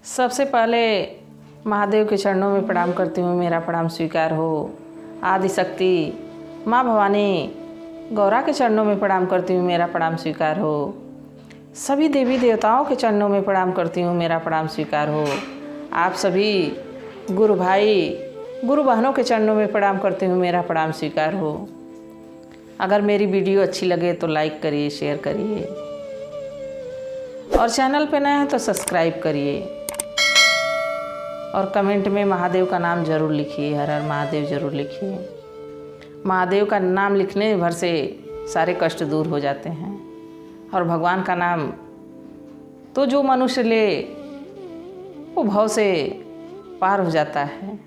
सबसे पहले महादेव के चरणों में प्रणाम करती हूँ। मेरा प्रणाम स्वीकार हो। आदि शक्ति माँ भवानी गौरा के चरणों में प्रणाम करती हूँ। मेरा प्रणाम स्वीकार हो। सभी देवी देवताओं के चरणों में प्रणाम करती हूँ। मेरा प्रणाम स्वीकार हो। आप सभी गुरु भाई गुरु बहनों के चरणों में प्रणाम करती हूँ। मेरा प्रणाम स्वीकार हो। अगर मेरी वीडियो अच्छी लगे तो लाइक करिए, शेयर करिए और चैनल पे नए हैं तो सब्सक्राइब करिए और कमेंट में महादेव का नाम ज़रूर लिखिए। हर हर महादेव ज़रूर लिखिए। महादेव का नाम लिखने भर से सारे कष्ट दूर हो जाते हैं और भगवान का नाम तो जो मनुष्य ले वो भव से पार हो जाता है।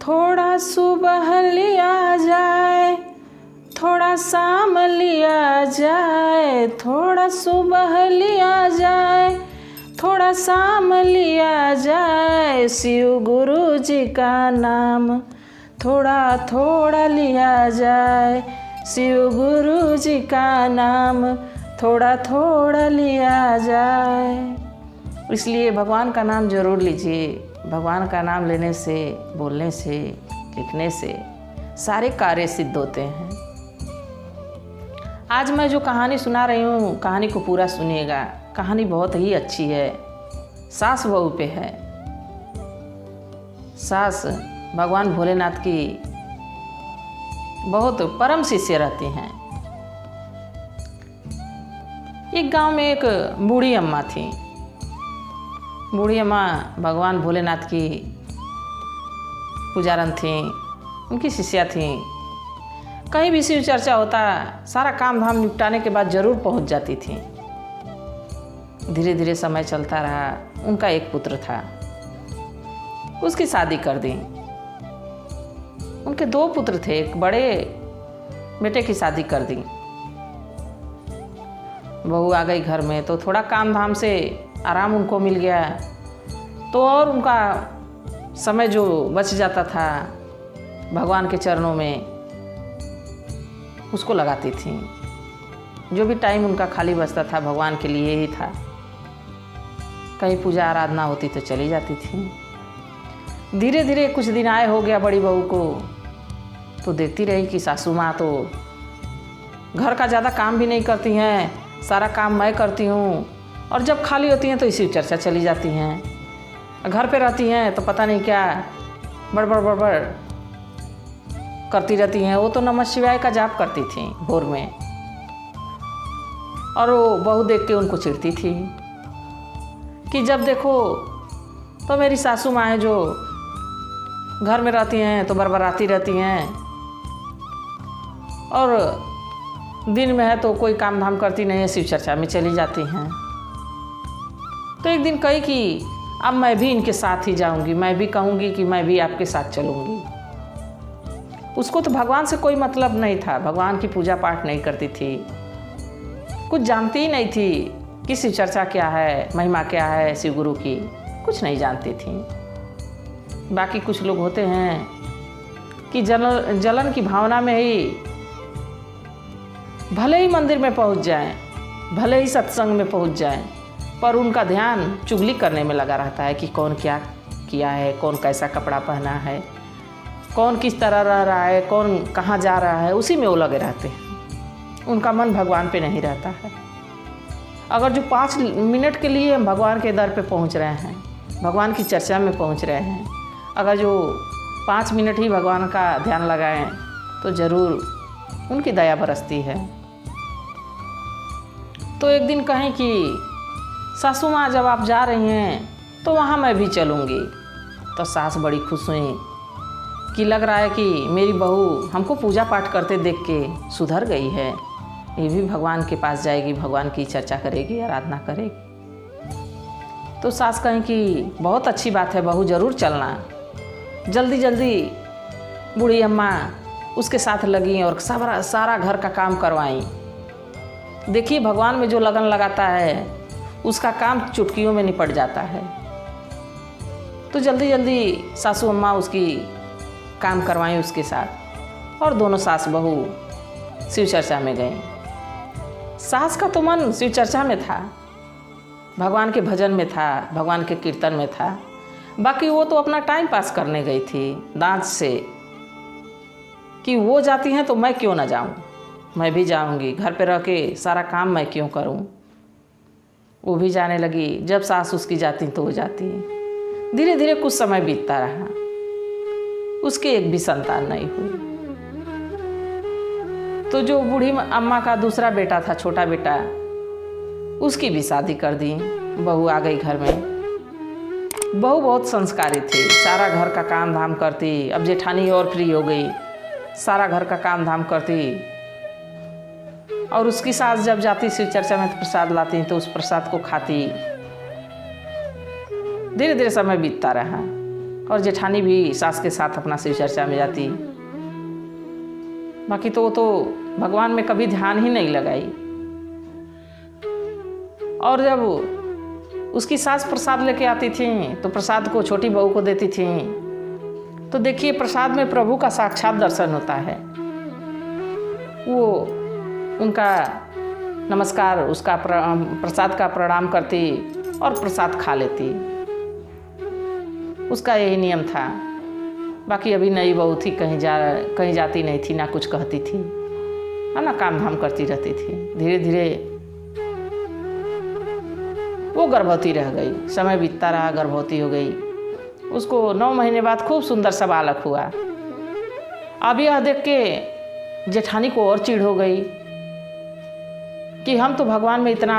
थोड़ा सुबह लिया जाए, थोड़ा शाम लिया जाए, थोड़ा सुबह लिया जाए, थोड़ा शाम लिया जाए, शिव गुरु जी का नाम थोड़ा थोड़ा लिया जाए, शिव गुरु जी का नाम थोड़ा थोड़ा लिया जाए। इसलिए भगवान का नाम ज़रूर लीजिए। भगवान का नाम लेने से, बोलने से, लिखने से सारे कार्य सिद्ध होते हैं। आज मैं जो कहानी सुना रही हूँ, कहानी को पूरा सुनिएगा। कहानी बहुत ही अच्छी है। सास बहू पे है। सास भगवान भोलेनाथ की बहुत परम शिष्य रहती हैं। एक गांव में एक बूढ़ी अम्मा थी। बूढ़ी अम्मा भगवान भोलेनाथ की पुजारन थी, उनकी शिष्या थी। कहीं भी शिव चर्चा होता, सारा काम धाम निपटाने के बाद ज़रूर पहुंच जाती थी। धीरे धीरे समय चलता रहा। उनका एक पुत्र था, उसकी शादी कर दी। उनके 2 पुत्र थे, एक बड़े बेटे की शादी कर दी। बहू आ गई घर में तो थोड़ा काम धाम से आराम उनको मिल गया, तो और उनका समय जो बच जाता था भगवान के चरणों में उसको लगाती थी। जो भी टाइम उनका खाली बचता था भगवान के लिए ही था। कहीं पूजा आराधना होती तो चली जाती थी। धीरे धीरे कुछ दिन आए हो गया बड़ी बहू को, तो देखती रही कि सासू माँ तो घर का ज़्यादा काम भी नहीं करती हैं, सारा काम मैं करती हूँ, और जब खाली होती हैं तो इसी चर्चा चली जाती हैं। घर पे रहती हैं तो पता नहीं क्या बड़बड़ करती रहती हैं। वो तो नमः शिवाय का जाप करती थी भोर में, और वो बहू देख के उनको चिढ़ती थी कि जब देखो तो मेरी सासू माँ है जो घर में रहती हैं तो बरबराती रहती हैं, और दिन में है तो कोई काम धाम करती नहीं है, शिव चर्चा में चली जाती हैं। तो एक दिन कही कि अब मैं भी इनके साथ ही जाऊंगी, मैं भी कहूँगी कि मैं भी आपके साथ चलूँगी। उसको तो भगवान से कोई मतलब नहीं था, भगवान की पूजा पाठ नहीं करती थी, कुछ जानती ही नहीं थी कि शिव चर्चा क्या है, महिमा क्या है शिव गुरु की, कुछ नहीं जानती थी। बाकी कुछ लोग होते हैं कि जलन की भावना में ही भले ही मंदिर में पहुंच जाएं, भले ही सत्संग में पहुंच जाएं, पर उनका ध्यान चुगली करने में लगा रहता है कि कौन क्या किया है, कौन कैसा कपड़ा पहना है, कौन किस तरह रह रहा है, कौन कहाँ जा रहा है, उसी में वो लगे रहते हैं। उनका मन भगवान पे नहीं रहता है। अगर जो 5 मिनट के लिए हम भगवान के दर पे पहुंच रहे हैं, भगवान की चर्चा में पहुंच रहे हैं, अगर जो 5 मिनट ही भगवान का ध्यान लगाएं तो ज़रूर उनकी दया बरसती है। तो एक दिन कहें कि सासू माँ जब आप जा रही हैं तो वहाँ मैं भी चलूँगी। तो सास बड़ी खुश हुई कि लग रहा है कि मेरी बहू हमको पूजा पाठ करते देख के सुधर गई है, ये भी भगवान के पास जाएगी, भगवान की चर्चा करेगी, आराधना करेगी। तो सास कहें कि बहुत अच्छी बात है बहू, ज़रूर चलना। जल्दी जल्दी बूढ़ी अम्मा उसके साथ लगी और सारा घर का काम करवाई। देखिए भगवान में जो लगन लगाता है उसका काम चुटकियों में निपट जाता है। तो जल्दी जल्दी सासू अम्मा उसकी काम करवाई उसके साथ, और दोनों सास बहू शिव चर्चा में गई। सास का तो मन शिव चर्चा में था, भगवान के भजन में था, भगवान के कीर्तन में था। बाकी वो तो अपना टाइम पास करने गई थी डांस से, कि वो जाती हैं तो मैं क्यों ना जाऊं, मैं भी जाऊंगी, घर पे रह के सारा काम मैं क्यों करूं। वो भी जाने लगी। जब सास उसकी जाती तो वो जाती। धीरे धीरे कुछ समय बीतता रहा, उसकी एक भी संतान नहीं हुई। तो जो बूढ़ी अम्मा का दूसरा बेटा था, छोटा बेटा, उसकी भी शादी कर दी। बहू आ गई घर में। बहू बहुत संस्कारी थी, सारा घर का काम धाम करती। अब जेठानी और फ्री हो गई, सारा घर का काम धाम करती। और उसकी सास जब जाती शिव चर्चा में तो प्रसाद लाती तो उस प्रसाद को खाती। धीरे धीरे समय बीतता रहा और जेठानी भी सास के साथ अपना शिव चर्चा में जाती। बाकी तो वो तो भगवान में कभी ध्यान ही नहीं लगाई। और जब उसकी सास प्रसाद लेके आती थी तो प्रसाद को छोटी बहू को देती थी। तो देखिए, प्रसाद में प्रभु का साक्षात दर्शन होता है। वो उनका नमस्कार, उसका प्रसाद का प्रणाम करती और प्रसाद खा लेती। उसका यही नियम था। बाकी अभी नई बहू थी, कहीं जाती नहीं थी, ना कुछ कहती थी, ना काम धाम करती रहती थी। धीरे धीरे वो गर्भवती रह गई। समय बीतता रहा, गर्भवती हो गई। उसको 9 महीने बाद खूब सुंदर सा बालक हुआ। अब यह देख के जेठानी को और चिढ़ हो गई कि हम तो भगवान में इतना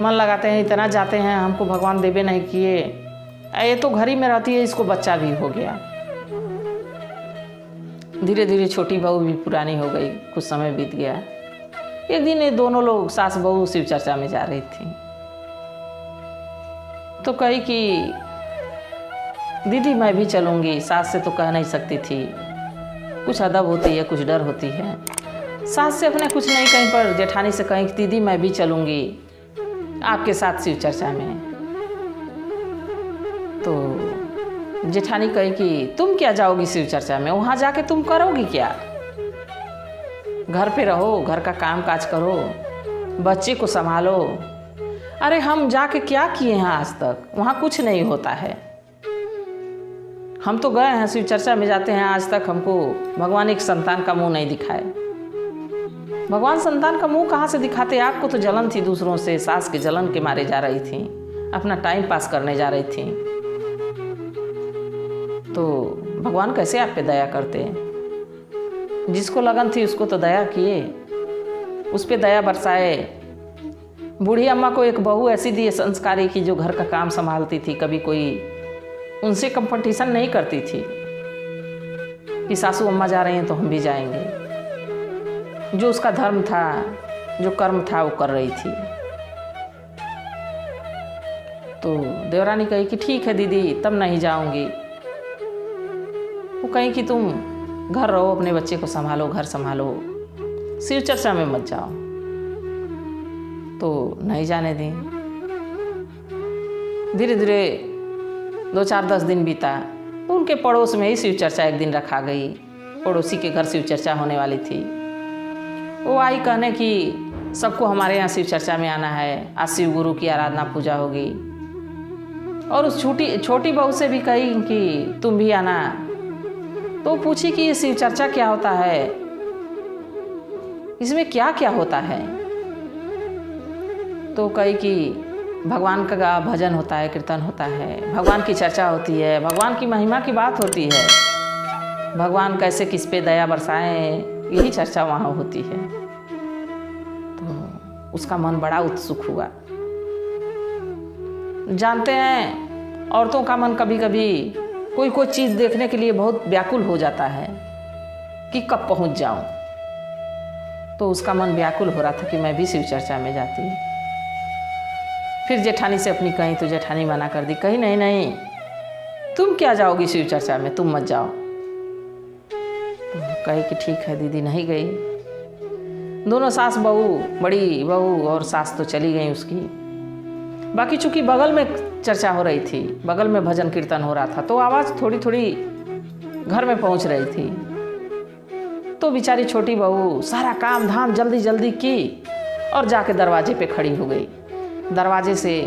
मन लगाते हैं, इतना जाते हैं, हमको भगवान देवे नहीं किए। ये तो घर ही में रहती है, इसको बच्चा भी हो गया। धीरे धीरे छोटी बहू भी पुरानी हो गई। कुछ समय बीत गया। एक दिन ये दोनों लोग सास बहू शिव चर्चा में जा रही थी। तो कही कि दीदी मैं भी चलूँगी। सास से तो कह नहीं सकती थी, कुछ अदब होती है, कुछ डर होती है। सास से अपने कुछ नहीं कहीं, पर जेठानी से कहीं कि दीदी मैं भी चलूँगी आपके साथ शिव चर्चा में। तो जेठानी कही कि तुम क्या जाओगी शिव चर्चा में, वहाँ जाके तुम करोगी क्या? घर पे रहो, घर का काम काज करो, बच्चे को संभालो। अरे हम जाके क्या किए हैं आज तक, वहाँ कुछ नहीं होता है। हम तो गए हैं शिव चर्चा में जाते हैं, आज तक हमको भगवान एक संतान का मुंह नहीं दिखाए। भगवान संतान का मुंह कहाँ से दिखाते? आपको तो जलन थी दूसरों से, सास के जलन के मारे जा रही थी, अपना टाइम पास करने जा रही थी। तो भगवान कैसे आप पे दया करते? जिसको लगन थी उसको तो दया किए, उस पे दया बरसाए। बूढ़ी अम्मा को एक बहू ऐसी दी संस्कारी की जो घर का काम संभालती थी। कभी कोई उनसे कंपटीशन नहीं करती थी कि सासू अम्मा जा रही हैं तो हम भी जाएंगे। जो उसका धर्म था, जो कर्म था, वो कर रही थी। तो देवरानी कही कि ठीक है दीदी, तब नहीं जाऊंगी। वो कही कि तुम घर रहो, अपने बच्चे को संभालो, घर संभालो, शिव चर्चा में मत जाओ। तो नहीं जाने दी। धीरे धीरे 2-4-10 दिन बीता तो उनके पड़ोस में ही शिव चर्चा एक दिन रखा गई। पड़ोसी के घर शिव चर्चा होने वाली थी। वो आई कहने कि सबको हमारे यहाँ शिव चर्चा में आना है, आज शिव गुरु की आराधना पूजा होगी। और उस छोटी बहू से भी कही कि तुम भी आना। तो पूछी कि ये शिव चर्चा क्या होता है, इसमें क्या क्या होता है? तो कही कि भगवान का भजन होता है, कीर्तन होता है, भगवान की चर्चा होती है, भगवान की महिमा की बात होती है, भगवान कैसे किस पे दया बरसाएं, यही चर्चा वहाँ होती है। तो उसका मन बड़ा उत्सुक हुआ। जानते हैं औरतों का मन कभी कभी कोई चीज़ देखने के लिए बहुत व्याकुल हो जाता है कि कब पहुँच जाऊँ। तो उसका मन व्याकुल हो रहा था कि मैं भी शिव चर्चा में जाती। फिर जेठानी से अपनी कही तो जेठानी मना कर दी। कही नहीं नहीं, तुम क्या जाओगी शिव चर्चा में, तुम मत जाओ। तो कही कि ठीक है दीदी, नहीं गई। दोनों सास बहू, बड़ी बहू और सास तो चली गई उसकी। बाकी चूंकि बगल में चर्चा हो रही थी, बगल में भजन कीर्तन हो रहा था, तो आवाज़ थोड़ी थोड़ी घर में पहुंच रही थी। तो बेचारी छोटी बहू सारा काम धाम जल्दी जल्दी की और जाके दरवाजे पे खड़ी हो गई। दरवाजे से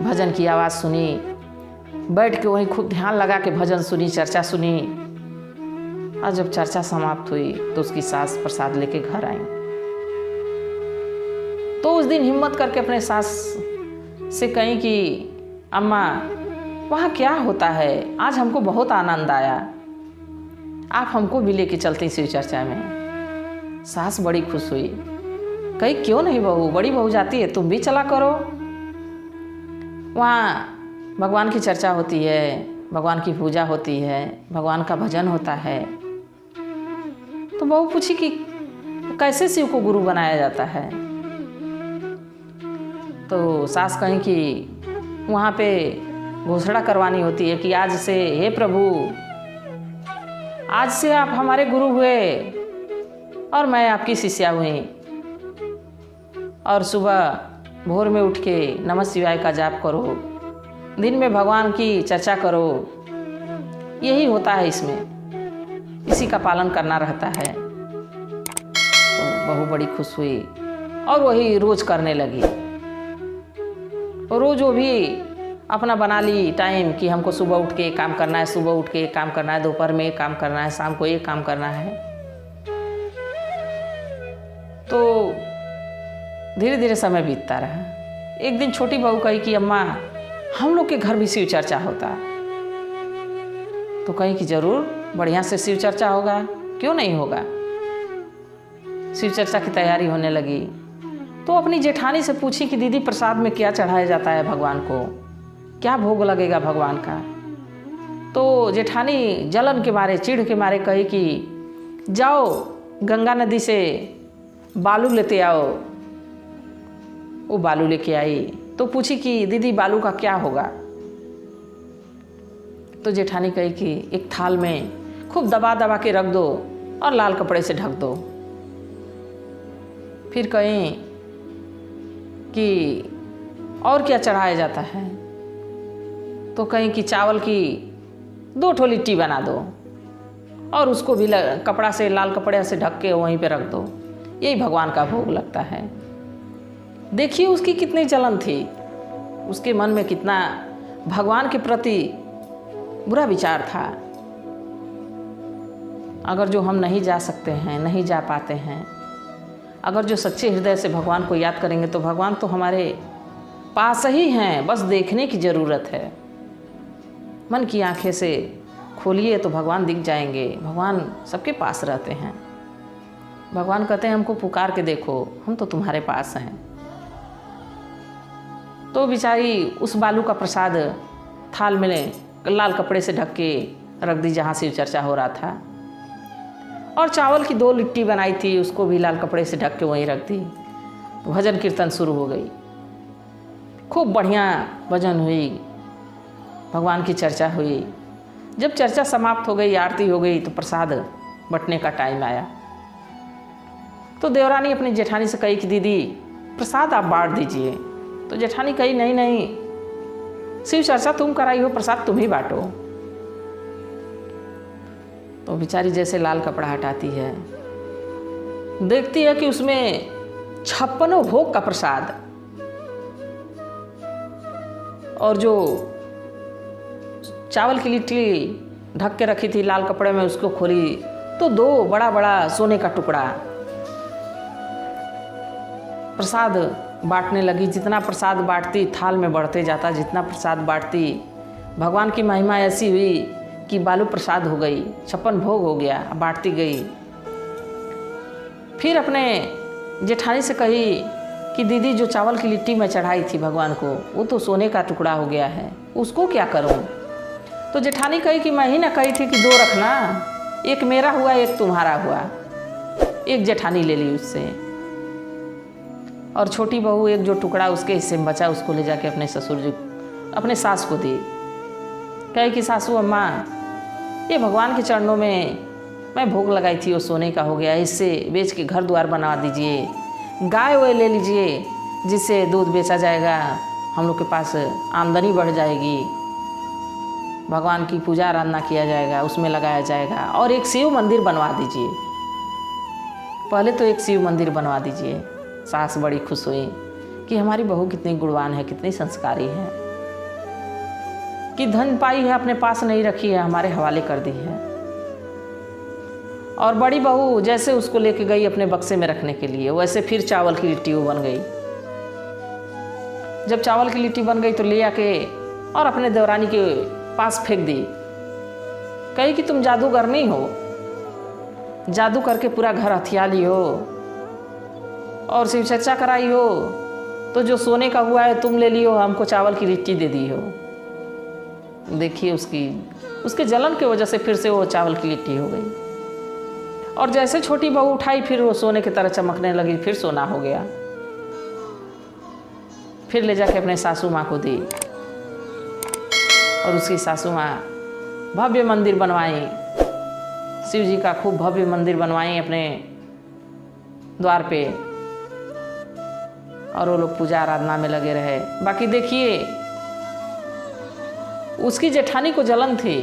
भजन की आवाज़ सुनी, बैठ के वहीं खूब ध्यान लगा के भजन सुनी, चर्चा सुनी। और जब चर्चा समाप्त हुई तो उसकी सास प्रसाद लेके घर आई। तो उस दिन हिम्मत करके अपने सास से कही कि अम्मा वहाँ क्या होता है, आज हमको बहुत आनंद आया, आप हमको भी लेके चलते शिव चर्चा में। सास बड़ी खुश हुई, कही क्यों नहीं बहू, बड़ी बहू जाती है, तुम भी चला करो। वहाँ भगवान की चर्चा होती है, भगवान की पूजा होती है, भगवान का भजन होता है। तो बहू पूछी कि कैसे शिव को गुरु बनाया जाता है। तो सास कहीं कि वहाँ पे घोषणा करवानी होती है कि आज से हे प्रभु, आज से आप हमारे गुरु हुए और मैं आपकी शिष्या हुई। और सुबह भोर में उठ के नमः शिवाय का जाप करो, दिन में भगवान की चर्चा करो। यही होता है इसमें, इसी का पालन करना रहता है। तो बहू बड़ी खुश हुई और वही रोज करने लगी। रोज वो भी अपना बना ली टाइम कि हमको सुबह उठ के काम करना है, सुबह उठ के काम करना है, दोपहर में काम करना है, शाम को ये काम करना है। तो धीरे धीरे समय बीतता रहा। एक दिन छोटी बहू कही कि अम्मा हम लोग के घर भी शिव चर्चा होता। तो कही कि जरूर बढ़िया से शिव चर्चा होगा, क्यों नहीं होगा। शिव चर्चा की तैयारी होने लगी। तो अपनी जेठानी से पूछी कि दीदी प्रसाद में क्या चढ़ाया जाता है भगवान को, क्या भोग लगेगा भगवान का। तो जेठानी जलन के मारे, चिढ़ के मारे कही कि जाओ गंगा नदी से बालू लेते आओ। वो बालू लेके आई। तो पूछी कि दीदी बालू का क्या होगा। तो जेठानी कही कि एक थाल में खूब दबा दबा के रख दो और लाल कपड़े से ढक दो। फिर कहीं कि और क्या चढ़ाया जाता है। तो कहीं कि चावल की 2 ठो लिट्टी बना दो और उसको भी कपड़ा से, लाल कपड़े से ढक के वहीं पे रख दो, यही भगवान का भोग लगता है। देखिए उसकी कितनी जलन थी, उसके मन में कितना भगवान के प्रति बुरा विचार था। अगर जो हम नहीं जा सकते हैं, नहीं जा पाते हैं, अगर जो सच्चे हृदय से भगवान को याद करेंगे तो भगवान तो हमारे पास ही हैं, बस देखने की ज़रूरत है। मन की आंखें से खोलिए तो भगवान दिख जाएंगे। भगवान सबके पास रहते हैं। भगवान कहते हैं हमको पुकार के देखो, हम तो तुम्हारे पास हैं। तो बेचारी उस बालू का प्रसाद थाल में लाल कपड़े से ढक के रख दी जहाँ शिव चर्चा हो रहा था। और चावल की 2 लिट्टी बनाई थी, उसको भी लाल कपड़े से ढक के वहीं रख दी। भजन कीर्तन शुरू हो गई, खूब बढ़िया भजन हुई, भगवान की चर्चा हुई। जब चर्चा समाप्त हो गई, आरती हो गई, तो प्रसाद बंटने का टाइम आया। तो देवरानी अपनी जेठानी से कही कि दीदी प्रसाद आप बांट दीजिए। तो जेठानी कही नहीं नहीं, शिव चर्चा तुम कराई हो, प्रसाद तुम ही बांटो। तो बेचारी जैसे लाल कपड़ा हटाती है, देखती है कि उसमें 56 भोग का प्रसाद, और जो चावल की लिट्टी ढक के रखी थी लाल कपड़े में, उसको खोली तो 2 बड़ा बड़ा सोने का टुकड़ा। प्रसाद बांटने लगी। जितना प्रसाद बांटती थाल में बढ़ते जाता, जितना प्रसाद बांटती भगवान की महिमा ऐसी हुई कि बालू प्रसाद हो गई, 56 भोग हो गया, बांटती गई। फिर अपने जेठानी से कही कि दीदी जो चावल की लिट्टी मैं चढ़ाई थी भगवान को, वो तो सोने का टुकड़ा हो गया है, उसको क्या करूं। तो जेठानी कही कि मैं ही ना कही थी कि 2 रखना, एक मेरा हुआ एक तुम्हारा हुआ। एक जेठानी ले ली उससे, और छोटी बहू एक जो टुकड़ा उसके हिस्से में बचा उसको ले जाके अपने ससुर जी, अपने सास को दी। कहे कि सासू अम्मा ये भगवान के चरणों में मैं भोग लगाई थी, वो सोने का हो गया, इससे बेच के घर द्वार बनवा दीजिए, गाय वाय ले लीजिए जिससे दूध बेचा जाएगा, हम लोग के पास आमदनी बढ़ जाएगी, भगवान की पूजा आराधना किया जाएगा, उसमें लगाया जाएगा, और एक शिव मंदिर बनवा दीजिए। पहले तो एक शिव मंदिर बनवा दीजिए। सास बड़ी खुश हुई कि हमारी बहू कितनी गुणवान है, कितनी संस्कारी है, कि धन पाई है अपने पास नहीं रखी है, हमारे हवाले कर दी है। और बड़ी बहू जैसे उसको लेके गई अपने बक्से में रखने के लिए, वैसे फिर चावल की लिट्टी वो बन गई। जब चावल की लिट्टी बन गई तो ले आके और अपने देवरानी के पास फेंक दी। कही कि तुम जादूगर नहीं हो, जादू करके पूरा घर हथिया ली हो और शिव चर्चा कराई हो, तो जो सोने का हुआ है तुम ले लियो, हमको चावल की लिट्टी दे दी हो। देखिए उसके जलन की वजह से फिर से वो चावल की लिट्टी हो गई। और जैसे छोटी बहू उठाई फिर वो सोने की तरह चमकने लगी, फिर सोना हो गया। फिर ले जाके अपने सासू माँ को दी और उसकी सासू माँ भव्य मंदिर बनवाई, शिव जी का खूब भव्य मंदिर बनवाई अपने द्वार पे, और वो लोग पूजा आराधना में लगे रहे। बाकी देखिए उसकी जेठानी को जलन थी,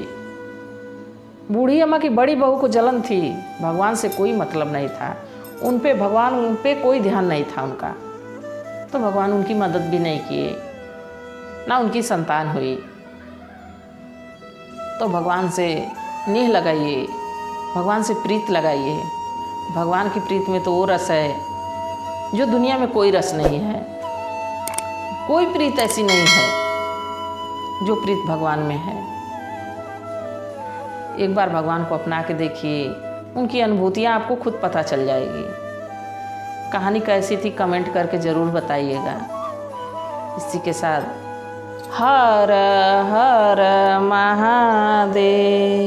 बूढ़ी अम्मा की बड़ी बहू को जलन थी, भगवान से कोई मतलब नहीं था उन पे कोई ध्यान नहीं था उनका, तो भगवान उनकी मदद भी नहीं किए, ना उनकी संतान हुई। तो भगवान से नेह लगाइए, भगवान से प्रीत लगाइए। भगवान की प्रीत में तो वो रस है जो दुनिया में कोई रस नहीं है, कोई प्रीत ऐसी नहीं है जो प्रीत भगवान में है। एक बार भगवान को अपना के देखिए, उनकी अनुभूतियाँ आपको खुद पता चल जाएगी। कहानी कैसी थी कमेंट करके ज़रूर बताइएगा। इसी के साथ हर हर महादेव।